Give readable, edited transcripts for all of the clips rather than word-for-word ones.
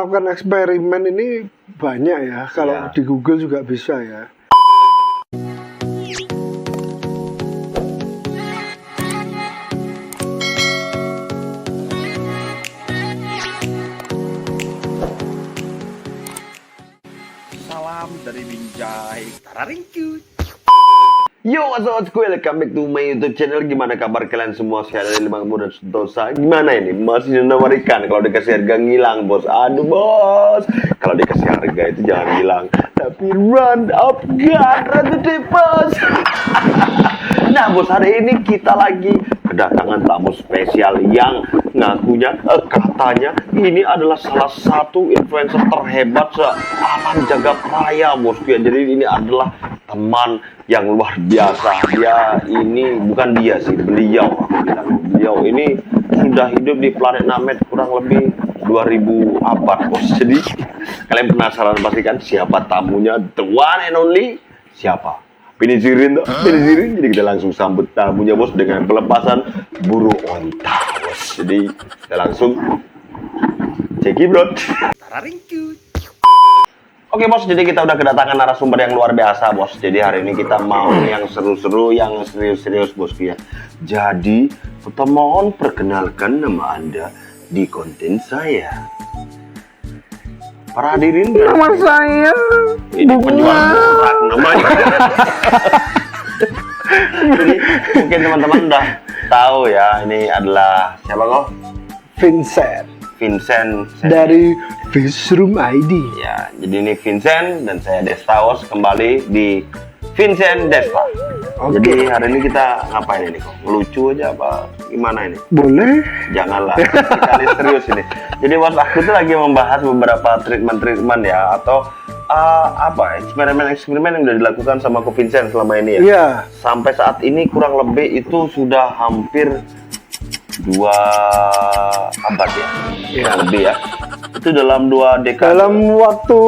melakukan eksperimen ini banyak ya. Kalau di Google juga bisa ya. Salam dari Binjai Tararingku. Yo, what's up, welcome back to my YouTube channel. Gimana kabar kalian semua? Saya dari Limang dan Sentosa. Gimana ini? Masih menawarkan? Kalau dikasih harga ngilang, bos. Aduh, bos. Kalau dikasih harga itu jangan hilang, tapi run up, God, run to the bos. Nah, bos, hari ini kita lagi kedatangan tamu spesial yang ngakunya, katanya ini adalah salah satu influencer terhebat se-alam jagat raya, bosku ya. Jadi ini adalah teman yang luar biasa. Dia ini, bukan dia sih, beliau. Beliau ini sudah hidup di planet Namek kurang lebih 2000 abad, bos. Jadi kalian penasaran pasti kan siapa tamunya, the one and only, siapa? Pinizirin tuh, Pinizirin. Jadi kita langsung sambut tamunya, bos, dengan pelepasan burung onta, bos. Jadi kita langsung cekidot. Tararingku. Oke, bos, jadi kita udah kedatangan narasumber yang luar biasa, bos. Jadi hari ini kita mau yang seru-seru, yang serius-serius, bosku ya. Jadi kita mohon perkenalkan nama Anda di konten saya. Para hadirin, Nama saya ini penjual borak namanya. Jadi mungkin teman-teman udah tahu ya, ini adalah siapa kok? Vincent dari Fishroom ID. Ya, jadi ini Vincent dan saya Destaos kembali di Vincent Desta. Jadi hari ini kita ngapain ini kok? Lucu aja apa gimana ini? Boleh? Janganlah, kita ini serius ini. Jadi bos, aku tuh lagi membahas beberapa treatment ya, atau eksperimen yang udah dilakukan sama Ko Vincent selama ini ya. Iya. Sampai saat ini kurang lebih itu sudah hampir 2 abad ya, lebih ya. Itu dalam 2 dekade. Dalam waktu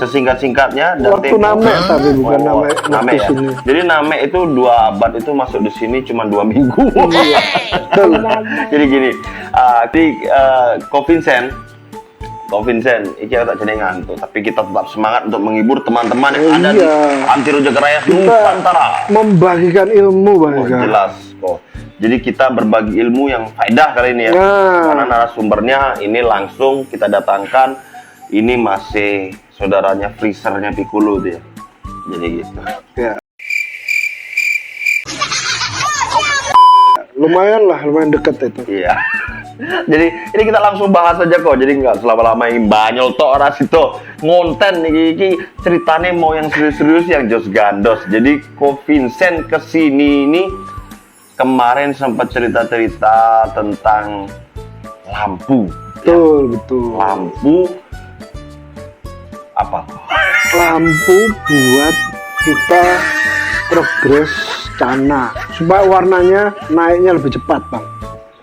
Sesingkat-singkatnya dan waktu Namek, tapi bukan Namek ya. sini. Jadi Namek itu 2 abad itu masuk di sini cuma 2 minggu. Iya. Jadi gini, Ko Vincent, iki tak jadi ngantuk, tapi kita tetap semangat untuk menghibur teman-teman yang ada di Antiro Jagaraya Nusantara. Membagikan ilmu, Bang. Jelas kok. Jadi kita berbagi ilmu yang faedah kali ini ya. Karena narasumbernya ini langsung kita datangkan. Ini masih saudaranya freezernya Piccolo tuh ya. Jadi gitu. Ya. Lumayan deket itu. Iya. Jadi ini kita langsung bahas aja kok. Jadi nggak selama-lama ini banyol tok ora situ ngonten iki ceritanya mau yang serius-serius yang jos gandos. Jadi Ko Vincent kesini ini kemarin sempat cerita-cerita tentang lampu. Betul. Lampu apa? Lampu buat kita progres cana supaya warnanya naiknya lebih cepat, Bang.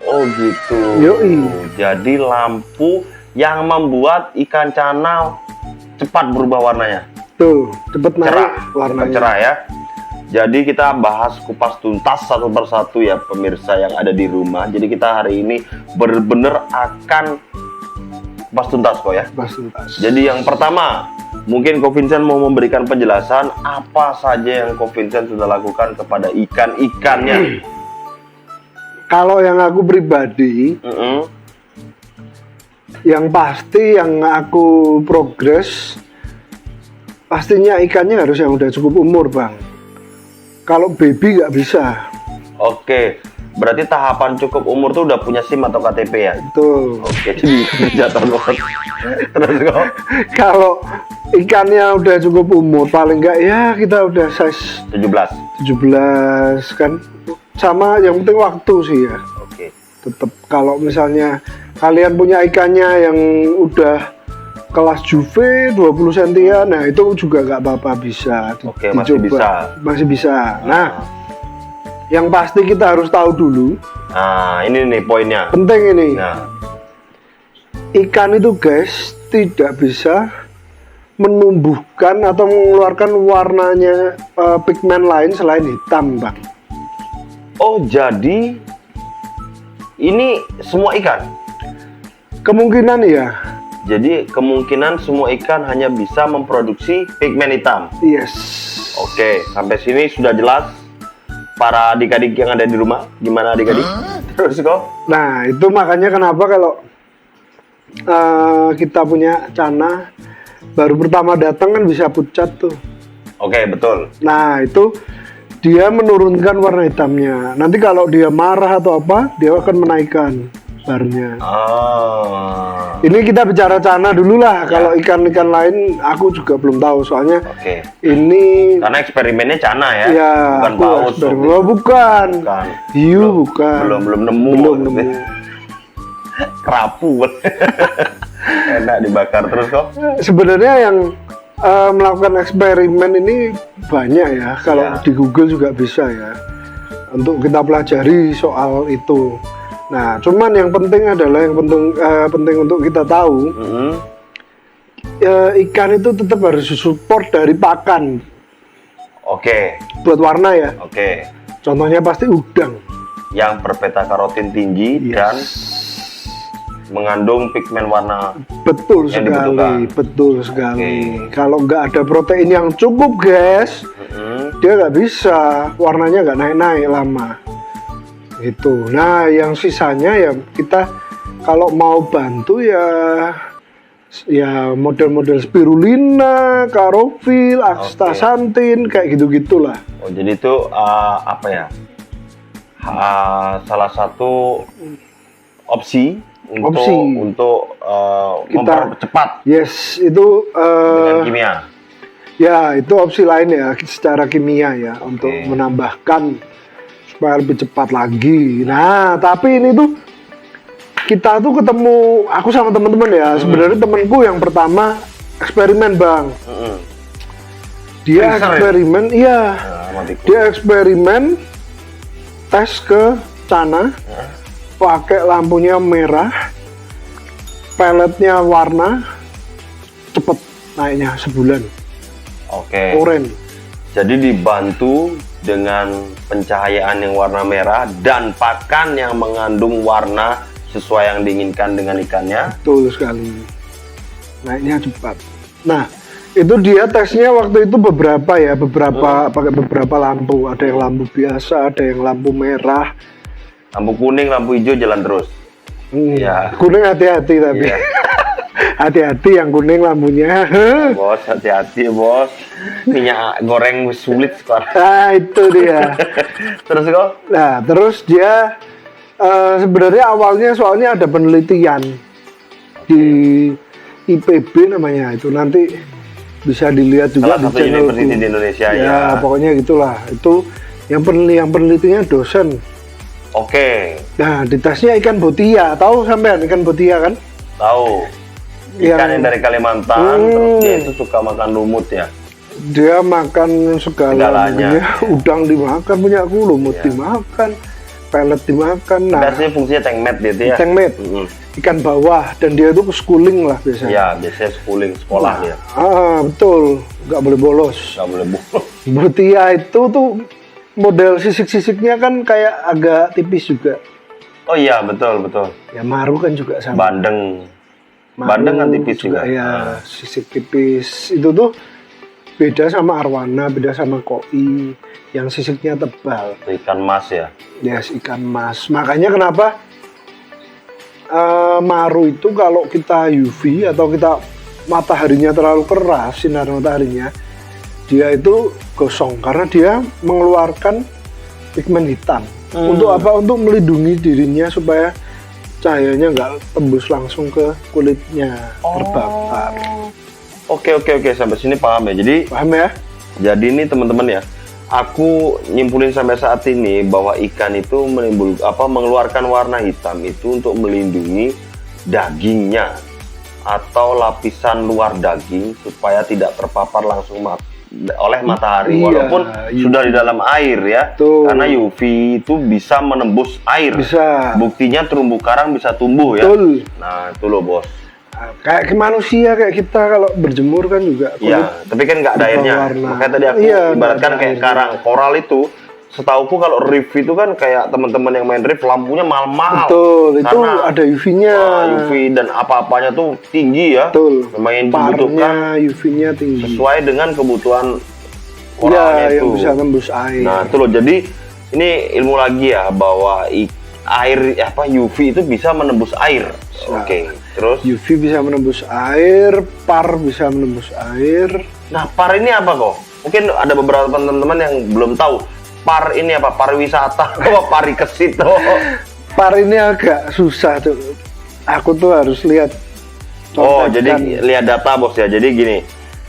Oh gitu. Yoi. Jadi lampu yang membuat ikan cana cepat berubah warnanya. Tuh, cepat naik Cerah, warnanya. cerah ya. Jadi kita bahas kupas tuntas satu persatu ya pemirsa yang ada di rumah. Jadi kita hari ini benar-benar akan kupas tuntas kok ya. Kupas tuntas. Jadi yang pertama, mungkin Ko Vincent mau memberikan penjelasan apa saja yang Ko Vincent sudah lakukan kepada ikan-ikannya. Kalau yang aku pribadi, yang pasti yang aku progres, pastinya ikannya harus yang udah cukup umur, Bang. Kalau baby nggak bisa. Oke, berarti tahapan cukup umur tuh udah punya SIM atau KTP ya? Tuh. Oke, jadi jatuh banget. Terus kok? Kalau ikannya udah cukup umur, paling nggak ya kita udah size 17 kan. Sama yang penting waktu sih ya. Oke. Tetap kalau misalnya kalian punya ikannya yang udah kelas juve 20 sentian, nah itu juga nggak apa-apa, bisa Oke, masih bisa. Nah, yang pasti kita harus tahu dulu. Nah, ini nih poinnya. Penting ini. Nah, ikan itu guys tidak bisa menumbuhkan atau mengeluarkan warnanya pigmen lain selain hitam, Bang. oh jadi ini semua ikan? Kemungkinan ya. Jadi kemungkinan semua ikan hanya bisa memproduksi pigmen hitam. Yes. Oke, sampai sini sudah jelas. Para adik-adik yang ada di rumah, gimana adik-adik? Terus kok? Nah, itu makanya kenapa kalau kita punya Cana baru pertama datang kan bisa pucat tuh. Oke, betul. Nah, itu dia menurunkan warna hitamnya. Nanti kalau dia marah atau apa, dia akan menaikkan barnya. Oh. Ini kita bicara Cana dulu lah. Kalau ikan-ikan lain aku juga belum tahu soalnya. Oke. Ini Karena eksperimennya Cana ya, ya, bukan aku paus. Oh, bukan. Bukan. Hiu bukan. Belum nemu. Belum nemu. Kerapu. Enak dibakar terus kok. Sebenarnya yang melakukan eksperimen ini banyak ya. Kalau Ya. di Google juga bisa ya. Untuk kita pelajari soal itu. Nah, cuman yang penting adalah penting untuk kita tahu ikan itu tetap harus support dari pakan Oke. buat warna ya. Oke. Contohnya pasti udang. Yang berbeta karotin tinggi dan mengandung pigmen warna. Betul Yang sekali, dibutuhkan. betul sekali. Kalau nggak ada protein yang cukup, guys, dia nggak bisa, warnanya nggak naik-naik lama. Itu. Nah, yang sisanya ya kita kalau mau bantu ya model-model spirulina, karofil, astaxanthin, kayak gitu-gitulah. Oh, jadi itu apa ya? Salah satu opsi untuk mempercepat Yes, itu dengan kimia. ya itu opsi lain ya secara kimia ya untuk menambahkan supaya lebih cepat lagi. Nah, tapi ini tuh kita tuh ketemu aku sama teman-teman ya. Sebenarnya temanku yang pertama eksperimen, Bang. Dia eksperimen, iya. Dia eksperimen tes ke Cana, pakai lampunya merah, peletnya warna, cepet naiknya sebulan. Oke. Orange. Jadi dibantu dengan pencahayaan yang warna merah dan pakan yang mengandung warna sesuai yang diinginkan dengan ikannya. Betul sekali. Naiknya cepat. Nah, itu dia tesnya waktu itu pakai beberapa lampu. Ada yang lampu biasa, ada yang lampu merah. Lampu kuning, lampu hijau jalan terus. Ya. Kuning hati-hati tapi. Iya. Hati-hati yang kuning lampunya. Bos, hati-hati bos. Minyak goreng sulit sekarang. Nah, itu dia. Terus kok? Nah, terus dia sebenarnya awalnya soalnya ada penelitian di IPB namanya itu, nanti bisa dilihat juga Salah di satu channel university di Indonesia ya. Pokoknya gitulah. Itu yang penelitinya dosen. Oke. Nah, di tesnya ikan botia. Tahu sampean ikan botia kan? Tahu. Ikan yang dari Kalimantan, terus dia itu suka makan lumut ya. Dia makan segalanya. Udang dimakan, punya aku lumut dimakan, pelet dimakan. Nah, Biasanya fungsinya tank mat gitu ya. tank mat, ikan bawah, dan dia itu schooling lah biasanya. Ya, biasanya schooling sekolah dia. Betul, nggak boleh bolos. Nggak boleh bolos. Botia itu tuh model sisik-sisiknya kan kayak agak tipis juga. Oh iya, betul. Ya maru kan juga sama. Bandeng kan tipis juga. Ya, sisik tipis. Itu tuh beda sama arwana, beda sama koi yang sisiknya tebal. Ikan mas ya. Yes, ikan mas. Makanya kenapa maru itu kalau kita UV atau kita mataharinya terlalu keras, sinar mataharinya, dia itu gosong karena dia mengeluarkan pigmen hitam. Untuk apa? Untuk melindungi dirinya supaya cahayanya nggak tembus langsung ke kulitnya, terbakar. Oke, sampai sini paham ya. Jadi Paham ya? Jadi ini teman-teman ya, aku nyimpulin sampai saat ini bahwa ikan itu mengeluarkan warna hitam itu untuk melindungi dagingnya atau lapisan luar daging supaya tidak terpapar langsung oleh matahari, walaupun sudah di dalam air ya. Karena UV itu bisa menembus air. Bisa. Buktinya terumbu karang bisa tumbuh ya. Betul. Nah, itu loh bos. Kayak ke manusia kayak kita kalau berjemur kan juga. Iya, tapi kan nggak ada airnya. warna. Makanya tadi aku ibaratkan kayak karang koral itu setauku kalau Rift itu kan kayak teman-teman yang main Rift lampunya mahal-mahal. Betul, itu Karena, ada UV-nya. UV dan apa-apanya tuh tinggi ya. Betul. Memang yang dibutuhkan Parnya, UV-nya tinggi. sesuai dengan kebutuhan Ya, orangnya itu. yang bisa tembus air. Nah, itu loh. Jadi ini ilmu lagi ya bahwa air UV itu bisa menembus air. Nah. Oke. Terus UV bisa menembus air, PAR bisa menembus air. nah, PAR ini apa kok? Mungkin ada beberapa teman-teman yang belum tahu. PAR ini apa? Pariwisata apa parikesit? PAR ini agak susah tuh. Aku tuh harus lihat. Oh, contekan. jadi lihat data bos ya. Jadi gini.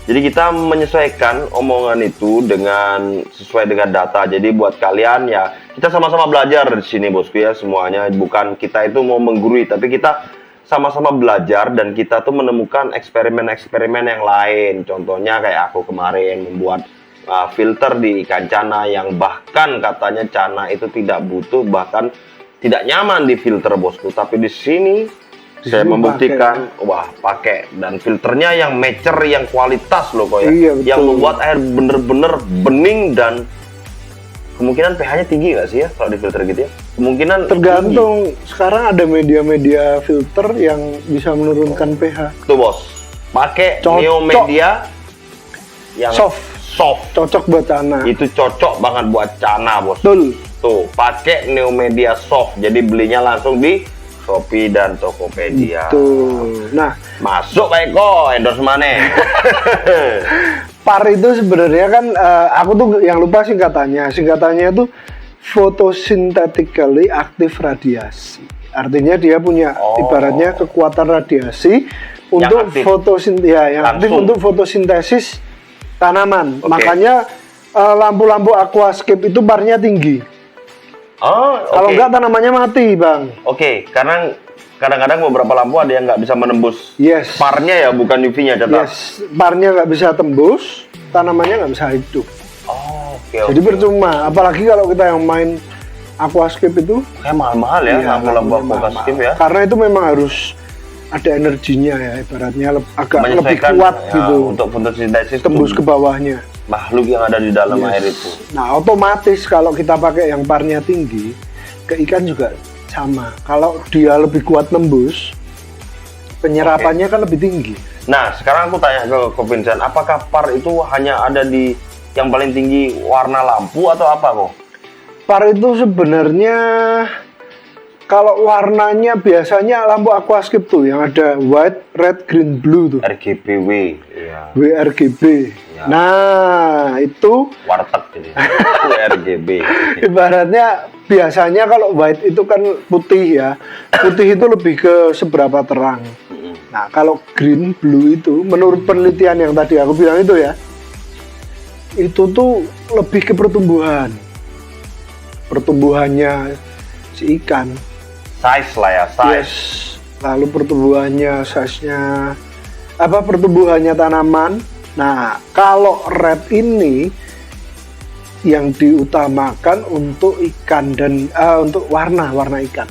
Jadi kita menyesuaikan omongan itu dengan sesuai dengan data. Jadi buat kalian ya, kita sama-sama belajar di sini bosku ya semuanya. Bukan kita itu mau menggurui, tapi kita sama-sama belajar dan kita tuh menemukan eksperimen-eksperimen yang lain. Contohnya kayak aku kemarin membuat filter di ikan cana yang bahkan katanya cana itu tidak butuh, bahkan tidak nyaman di filter bosku. Tapi di sini saya membuktikan, wah pakai dan filternya yang mature, yang kualitas loh kok ya, Iya, betul. yang membuat air bener-bener bening dan kemungkinan pH-nya tinggi nggak sih ya kalau di filter gitu ya? Kemungkinan tergantung. Sekarang ada media-media filter yang bisa menurunkan pH. tinggi. Tuh bos, pakai Cocok. Neomedia yang Soft, cocok buat tanah. itu cocok banget buat cana bos. Betul. Tuh pakai Neomedia soft, jadi belinya langsung di Shopee dan Tokopedia. Tuh. Nah, Masuk Pak Eko, endorse mana? PAR itu sebenarnya kan aku tuh yang lupa singkatannya. Singkatannya itu photosynthetically active radiasi. Artinya dia punya ibaratnya kekuatan radiasi untuk aktif. yang aktif Langsung. untuk fotosintesis tanaman. Oke. Makanya lampu-lampu aquascape itu PAR-nya tinggi. Oh, Kalau oke. enggak tanamannya mati, Bang. Oke, karena kadang-kadang beberapa lampu ada yang nggak bisa menembus Yes. PAR-nya ya, bukan UV-nya, catat. Yes, PAR-nya nggak bisa tembus, tanamannya nggak bisa hidup. Oh, oke. Jadi percuma, apalagi kalau kita yang main aquascape itu Kayak mahal-mahal ya, iya, lampu-lampu lampunya aquascape mahal. ya. Karena itu memang harus ada energinya ya, ibaratnya agak lebih Menyesuaikan kuat ya, gitu, untuk fotosintesis tembus tuh ke bawahnya. makhluk yang ada di dalam Yes. air itu. Nah, otomatis kalau kita pakai yang PAR-nya tinggi, ke ikan juga sama. Kalau dia lebih kuat nembus, penyerapannya kan lebih tinggi. Nah, sekarang aku tanya ke Vincent, apakah PAR itu hanya ada di yang paling tinggi warna lampu atau apa kok? PAR itu sebenarnya kalau warnanya biasanya lampu aquascape tuh yang ada white, red, green, blue tuh. RGBW, ya. WRGB. Ya. Nah, itu Warteg jadi. Itu RGB. ibaratnya biasanya kalau white itu kan putih ya. Putih itu lebih ke seberapa terang. Nah, kalau green, blue itu menurut penelitian yang tadi aku bilang itu ya, itu tuh lebih ke pertumbuhan. Pertumbuhannya si ikan. Size lah ya, size. Yes. Lalu pertumbuhannya, size-nya, pertumbuhannya tanaman. Nah, kalau red ini yang diutamakan untuk ikan dan untuk warna ikan.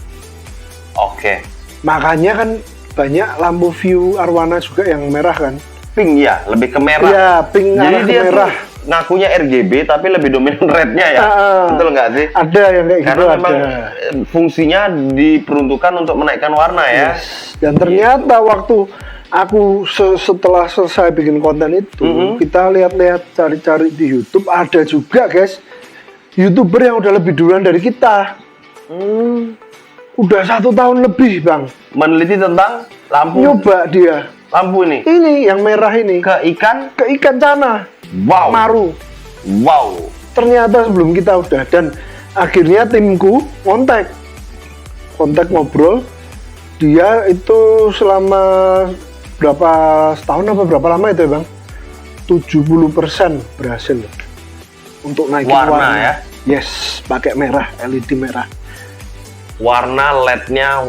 Oke. Makanya kan banyak lampu view arwana juga yang merah kan. Pink ya, lebih ke merah. Iya, pink Jadi arah ke dia merah. tuh ngakunya RGB tapi lebih dominan rednya ya. Betul nggak sih? Ada yang kayak Karena gitu, memang ada. fungsinya diperuntukkan untuk menaikkan warna ya. Yes. Dan ternyata waktu aku setelah selesai bikin konten itu, kita lihat-lihat cari-cari di YouTube, ada juga guys YouTuber yang udah lebih duluan dari kita. Udah 1 tahun lebih, Bang. Meneliti tentang lampu Nyoba dia. lampu ini Ini yang merah ini ke ikan. ke ikan cana. Wow. Maru. Wow. Ternyata sebelum kita udah, dan akhirnya timku kontak ngobrol. Dia itu selama berapa setahun apa berapa lama itu ya, Bang? 70% berhasil untuk naikin Warna warna. ya? Yes, pakai merah, LED merah. Warna LED-nya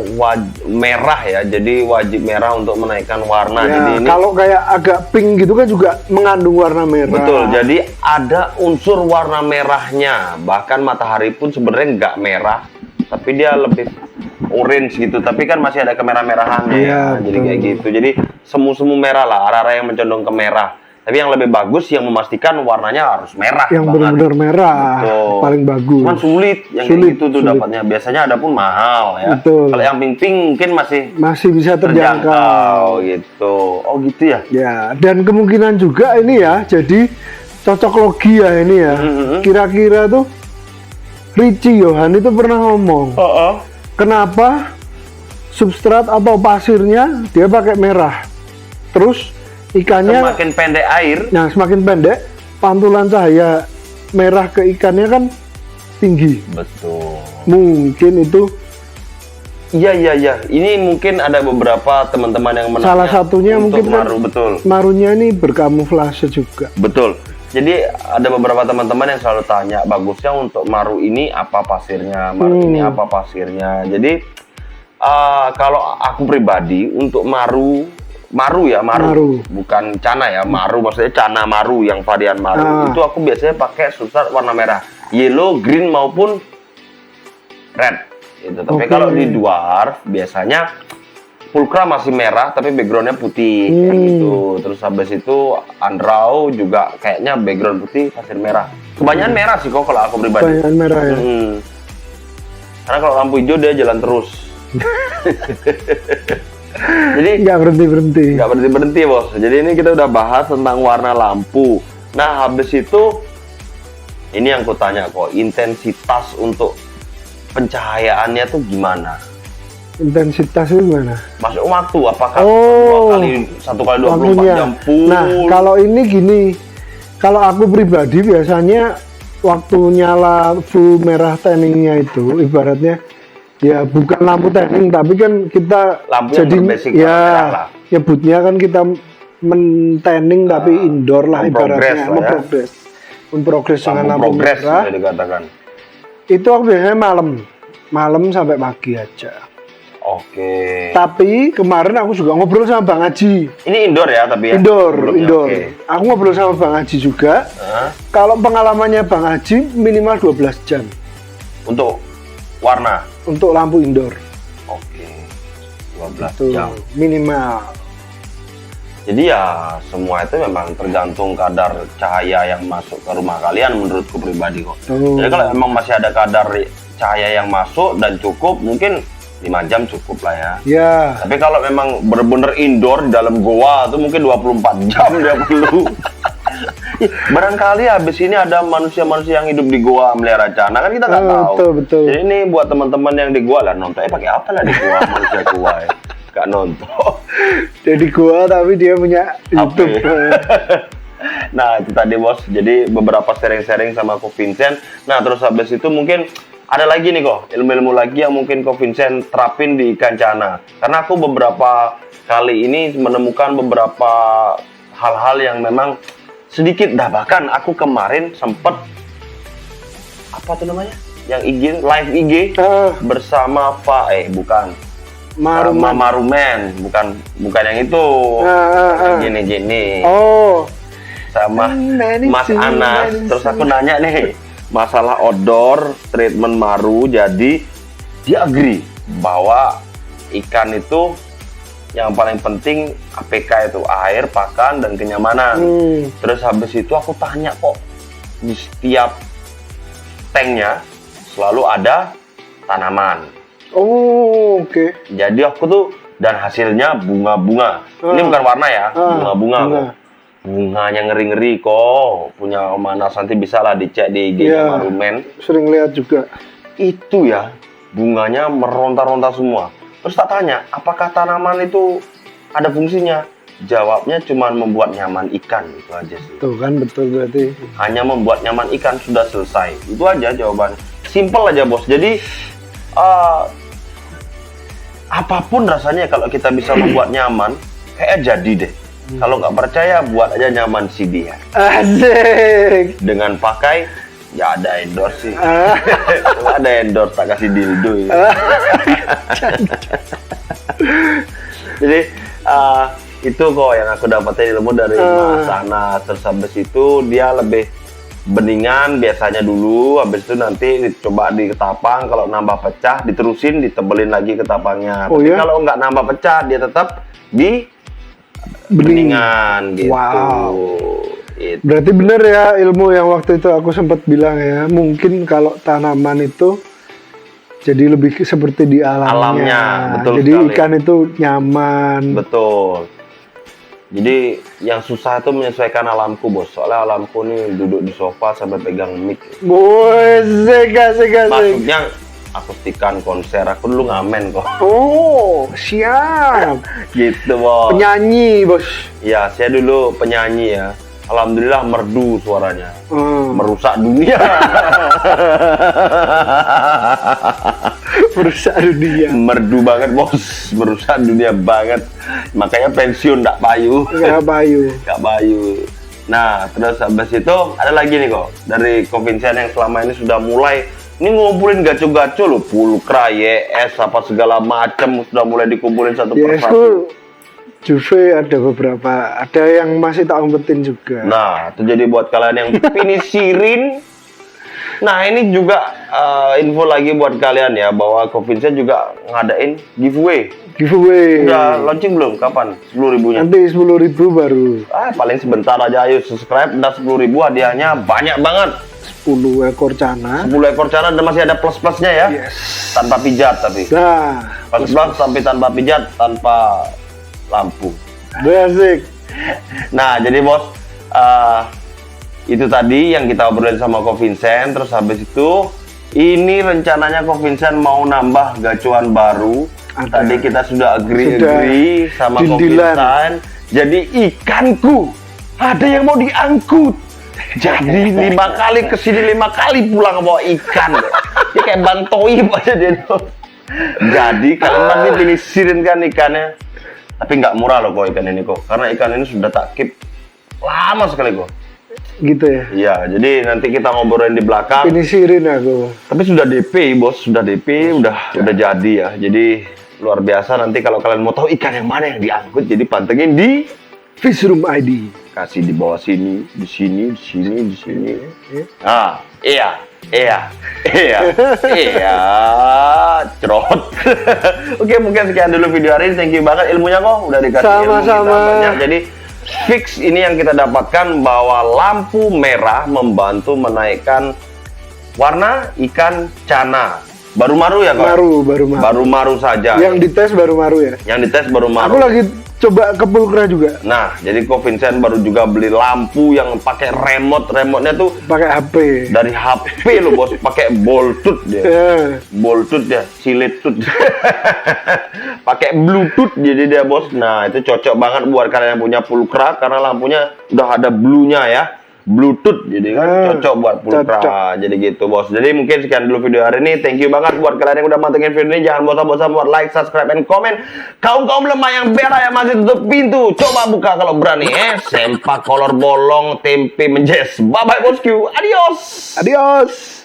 merah ya. Jadi wajib merah untuk menaikkan warna. Ya, Jadi ini kalau kayak agak pink gitu kan juga mengandung warna merah. betul. Jadi ada unsur warna merahnya. Bahkan matahari pun sebenarnya nggak merah, tapi dia lebih orange gitu. Tapi kan masih ada kemerah-merahannya Iya, ya. Jadi betul. kayak gitu. Jadi semu-semu merah lah. Arah-arah yang mencondong ke merah. Tapi yang lebih bagus yang memastikan warnanya harus merah Yang banget. benar-benar merah, Betul. paling bagus. Cuman sulit yang Sulit, kayak gitu tuh sulit. dapatnya. Biasanya ada pun mahal ya. Betul. Kalau yang pink mungkin masih bisa terjangkau. gitu. Oh gitu ya. Ya, dan kemungkinan juga ini ya, jadi cocok logi ya ini ya. Kira-kira tuh Richie Johan itu pernah ngomong, kenapa substrat atau pasirnya dia pakai merah, terus ikannya Semakin pendek air, nah semakin pendek, pantulan cahaya merah ke ikannya kan tinggi. betul. Mungkin itu Iya. Ini mungkin ada beberapa teman-teman yang menanya salah satunya untuk mungkin kan maru, betul. marunya ini berkamuflase juga. Betul. Jadi ada beberapa teman-teman yang selalu tanya, bagusnya untuk maru ini apa pasirnya, maru ini apa pasirnya. Jadi kalau aku pribadi untuk maru, bukan cana ya, maru maksudnya cana maru yang varian maru. Itu aku biasanya pakai substrat warna merah, yellow, green maupun red. Gitu. Tapi kalau di dwarf biasanya pulkra masih merah tapi backgroundnya putih kayak gitu. Terus habis itu andrau juga kayaknya background putih pasir merah. Kebanyakan merah sih kok kalau aku pribadi. Kebanyakan merah ya. Karena kalau lampu hijau dia jalan terus. Jadi Nggak berhenti. nggak berhenti bos. Jadi ini kita udah bahas tentang warna lampu. Nah habis itu ini yang ku tanya kok, intensitas untuk pencahayaannya tuh gimana? Intensitas itu gimana? Masuk waktu apakah Oh, satu kali 24 waktunya. jam full? Nah, kalau ini gini, kalau aku pribadi biasanya waktu nyala full merah tanningnya itu ibaratnya ya bukan lampu tanning tapi kan kita Lampu yang jadi berbasic warna merah lah. ya nyebutnya kan kita men-tanning tapi indoor lah ibaratnya memprogres dengan lampu progres merah. bisa dikatakan. Itu aku biasanya malam sampai pagi aja. Oke. Tapi kemarin aku juga ngobrol sama Bang Haji. Ini indoor ya tapi ya? Indoor. Oke. Aku ngobrol sama Bang Haji juga. Kalau pengalamannya Bang Haji minimal 12 jam Untuk warna? untuk lampu indoor. Oke. 12 Tuh, jam. minimal. Jadi ya semua itu memang tergantung kadar cahaya yang masuk ke rumah kalian menurutku pribadi kok. Tuh. Jadi kalau memang masih ada kadar cahaya yang masuk dan cukup, mungkin 5 jam cukup lah ya. Ya, Tapi kalau memang bener-bener indoor di dalam goa itu mungkin 24 jam dia perlu. Barangkali habis ini ada manusia-manusia yang hidup di goa melihara cana kan kita nggak tahu. betul. Jadi ini buat teman-teman yang di goa lah nontonnya pakai apa lah di goa manusia goa ya. Gak nonton. Jadi gua tapi dia punya YouTube. Nah itu tadi bos. Jadi beberapa sharing-sharing sama Ko Vincent. Nah terus habis itu mungkin ada lagi nih kok ilmu-ilmu lagi yang mungkin Ko Vincent terapin di ikan cana. Karena aku beberapa kali ini menemukan beberapa hal-hal yang memang sedikit dah, bahkan aku kemarin sempet apa tuh namanya yang IG live IG bersama bukan Maruman. Marumen, bukan yang itu gini Oh, sama Mas Anas. Terus aku nanya nih masalah outdoor treatment maru, jadi dia agree bahwa ikan itu yang paling penting APK itu air, pakan, dan kenyamanan. Terus habis itu aku tanya kok di setiap tanknya selalu ada tanaman. Oh, oke. Jadi aku tuh dan hasilnya bunga-bunga. Ini bukan warna ya, bunga-bunga kok. Bunganya ngeri-ngeri kok. Punya Om Anas nanti bisa lah dicek di IG-nya Marumen. Sering lihat juga. Itu ya, bunganya meronta-ronta semua. Terus tak tanya, apakah tanaman itu ada fungsinya? Jawabnya cuma membuat nyaman ikan, itu aja sih. Tuh kan betul berarti. Hanya membuat nyaman ikan sudah selesai. Itu aja jawaban. Simple aja bos. Jadi apapun rasanya kalau kita bisa membuat nyaman, kayak jadi deh. Kalau nggak percaya, buat aja nyaman si dia. Asik. Dengan pakai, ya ada endorse sih. Ada endorse, tak kasih dildo. Jadi itu kok yang aku dapetin ilmu dari Mas Anas. Terus habis itu dia lebih beningan biasanya dulu, habis itu nanti dicoba di ketapang, kalau nambah pecah diterusin ditebelin lagi ketapangnya. Tapi kalau nggak nambah pecah dia tetap di beningan gitu. Wow. Gitu. Berarti bener ya ilmu yang waktu itu aku sempat bilang ya, mungkin kalau tanaman itu jadi lebih seperti di alamnya. Alamnya, betul jadi sekali. ikan itu nyaman. Betul. Jadi yang susah itu menyesuaikan alamku, bos. Soalnya alamku nih duduk di sofa sambil pegang mic. Boy, asik. Maksudnya akustikan konser. Aku dulu ngamen kok. Oh, siap. Gitu, bos. Penyanyi, bos. Ya, saya dulu penyanyi ya. Alhamdulillah merdu suaranya. Merusak dunia. Merusak dunia. Merdu banget, bos. Merusak dunia banget. Makanya pensiun ndak payu. Enggak payu. Nggak payu. Nah, terus habis itu ada lagi nih kok. Dari Kovincent yang selama ini sudah mulai ini ngumpulin gaco-gaco loh, pulkra, YS, apa segala macam sudah mulai dikumpulin satu Yes, persatu. Juve ada beberapa, ada yang masih tak umpetin juga. Nah, itu jadi buat kalian yang pinisirin. Nah, ini juga info lagi buat kalian ya, bahwa Kovincent juga ngadain giveaway. Giveaway. Udah launching belum? Kapan? 10.000-nya? Nanti 10.000 baru. Paling sebentar aja, ayo subscribe, udah 10.000 hadiahnya banyak banget. 10 ekor cana. 10 ekor cara dan masih ada plus-plusnya ya. Yes. Tanpa pijat tapi. Nah, Plus sampai tanpa pijat, tanpa lampu. basic. Nah, jadi bos, itu tadi yang kita obrolin sama Kovincent. Terus habis itu, ini rencananya Kovincent mau nambah gacuan baru. Ada. Tadi kita sudah agree sama Dindilan. Kovincent. Jadi ikanku ada yang mau diangkut. Jadi 5 kali kesini 5 kali pulang bawa ikan. Dia kayak Bang Toib aja dia tuh. Jadi kalian pasti pinisirin kan ikannya. Tapi nggak murah loh kok ikan ini kok. Karena ikan ini sudah tak keep lama sekali kok. Gitu ya. Iya, jadi nanti kita ngobrolin di belakang. Pinisirin aku. Tapi sudah DP bos, sudah DP, udah jadi ya. Jadi luar biasa, nanti kalau kalian mau tahu ikan yang mana yang diangkut, jadi pantengin di Fish Room ID. kasih di bawah sini, di sini, di sini, di sini. Ah, iya, cerot. Oke, mungkin sekian dulu video hari ini. Thank you banget ilmunya kok, udah dikasih ilmu kita Sama-sama. banyak. Jadi fix ini yang kita dapatkan, bahwa lampu merah membantu menaikkan warna ikan cana. Baru maru ya kok? Baru maru. Baru maru saja. Yang dites baru maru ya. Yang dites baru maru. Aku lagi coba ke Pulkra juga. Nah, jadi Kovincent baru juga beli lampu yang pakai remote. Remote-nya tuh Pakai HP. dari HP lo bos, pakai Bluetooth dia. Ya. Bluetooth ya, siletut. Pakai Bluetooth jadi dia bos. Nah, itu cocok banget buat kalian yang punya pulkra karena lampunya udah ada blue-nya ya. Bluetooth jadi kan cocok buat pulkra. Cocok. Jadi gitu bos. Jadi mungkin sekian dulu video hari ini. Thank you banget buat kalian yang udah mantengin video ini. Jangan bosan-bosan buat like, subscribe, and comment. Kaum-kaum lemah yang berak yang masih tutup pintu, coba buka kalau berani sempak kolor bolong, tempe menjes. Bye bye bosku. Adios. Adios.